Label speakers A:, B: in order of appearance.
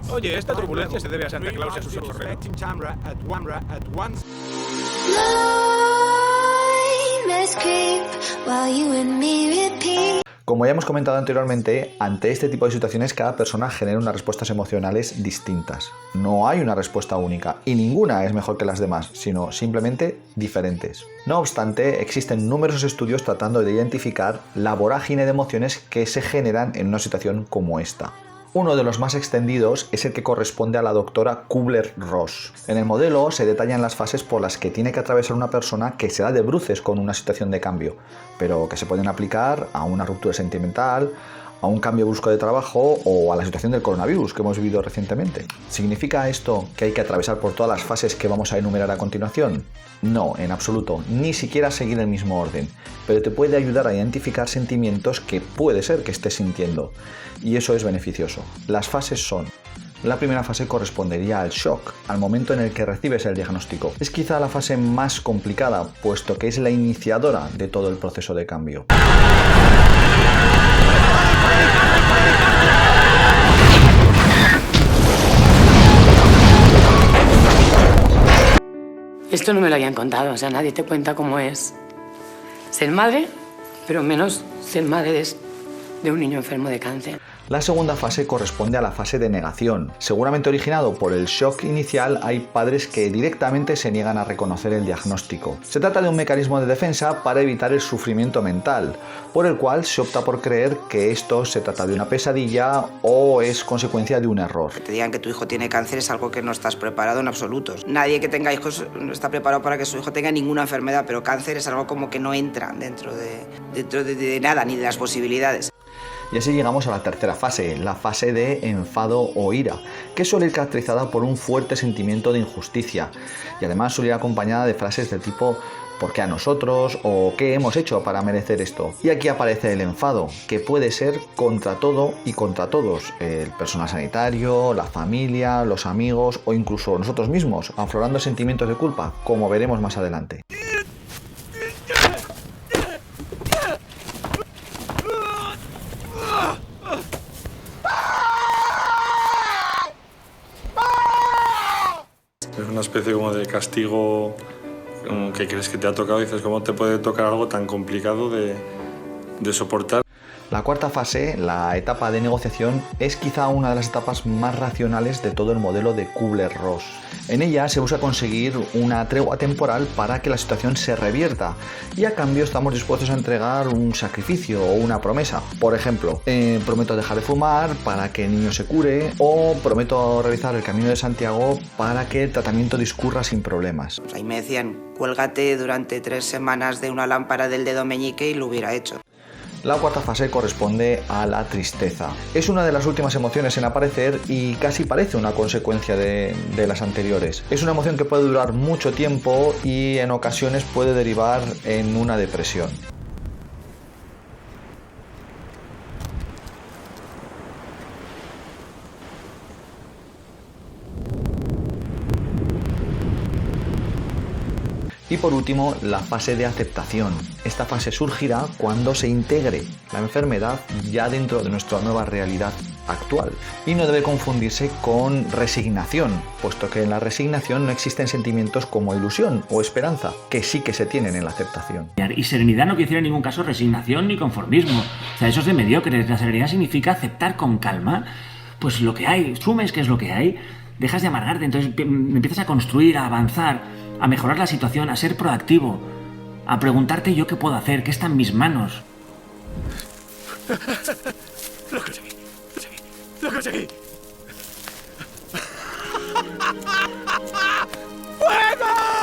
A: Oye, esta turbulencia se debe a Santa Claus y a sus 8 renos.
B: Como ya hemos comentado anteriormente, ante este tipo de situaciones cada persona genera unas respuestas emocionales distintas. No hay una respuesta única y ninguna es mejor que las demás, sino simplemente diferentes. No obstante, existen numerosos estudios tratando de identificar la vorágine de emociones que se generan en una situación como esta. Uno de los más extendidos es el que corresponde a la doctora Kubler-Ross. En el modelo se detallan las fases por las que tiene que atravesar una persona que se da de bruces con una situación de cambio, pero que se pueden aplicar a una ruptura sentimental, a un cambio brusco de trabajo o a la situación del coronavirus que hemos vivido recientemente. ¿Significa esto que hay que atravesar por todas las fases que vamos a enumerar a continuación? No, en absoluto, ni siquiera seguir el mismo orden, pero te puede ayudar a identificar sentimientos que puede ser que estés sintiendo, y eso es beneficioso. Las fases son: la primera fase correspondería al shock, al momento en el que recibes el diagnóstico. Es quizá la fase más complicada, puesto que es la iniciadora de todo el proceso de cambio.
C: Esto no me lo habían contado, o sea, nadie te cuenta cómo es ser madre, pero menos ser madre de un niño enfermo de cáncer.
B: La segunda fase corresponde a la fase de negación. Seguramente originado por el shock inicial, hay padres que directamente se niegan a reconocer el diagnóstico. Se trata de un mecanismo de defensa para evitar el sufrimiento mental, por el cual se opta por creer que esto se trata de una pesadilla o es consecuencia de un error.
D: Que te digan que tu hijo tiene cáncer es algo que no estás preparado en absoluto. Nadie que tenga hijos no está preparado para que su hijo tenga ninguna enfermedad, pero cáncer es algo como que no entra dentro de nada, ni de las posibilidades.
B: Y así llegamos a la tercera fase, la fase de enfado o ira, que suele ir caracterizada por un fuerte sentimiento de injusticia y además suele ir acompañada de frases del tipo ¿por qué a nosotros? O ¿qué hemos hecho para merecer esto? Y aquí aparece el enfado, que puede ser contra todo y contra todos, el personal sanitario, la familia, los amigos o incluso nosotros mismos, aflorando sentimientos de culpa, como veremos más adelante.
E: Es una especie como de castigo que crees que te ha tocado y dices, ¿cómo te puede tocar algo tan complicado de soportar?
B: La cuarta fase, la etapa de negociación, es quizá una de las etapas más racionales de todo el modelo de Kubler-Ross. En ella se busca conseguir una tregua temporal para que la situación se revierta y a cambio estamos dispuestos a entregar un sacrificio o una promesa. Por ejemplo, prometo dejar de fumar para que el niño se cure o prometo realizar el Camino de Santiago para que el tratamiento discurra sin problemas.
D: Ahí me decían, cuélgate durante 3 semanas de una lámpara del dedo meñique y lo hubiera hecho.
B: La cuarta fase corresponde a la tristeza. Es una de las últimas emociones en aparecer y casi parece una consecuencia de las anteriores. Es una emoción que puede durar mucho tiempo y en ocasiones puede derivar en una depresión. Y por último, la fase de aceptación. Esta fase surgirá cuando se integre la enfermedad ya dentro de nuestra nueva realidad actual. Y no debe confundirse con resignación, puesto que en la resignación no existen sentimientos como ilusión o esperanza, que sí que se tienen en la aceptación.
F: Y serenidad no quiere decir en ningún caso resignación ni conformismo. O sea, eso es de mediocres. La serenidad significa aceptar con calma pues lo que hay, asumes que es lo que hay, dejas de amargarte, entonces empiezas a construir, a avanzar, a mejorar la situación, a ser proactivo, a preguntarte yo qué puedo hacer, qué está en mis manos.
A: Lo conseguí, lo conseguí. ¡Fuego!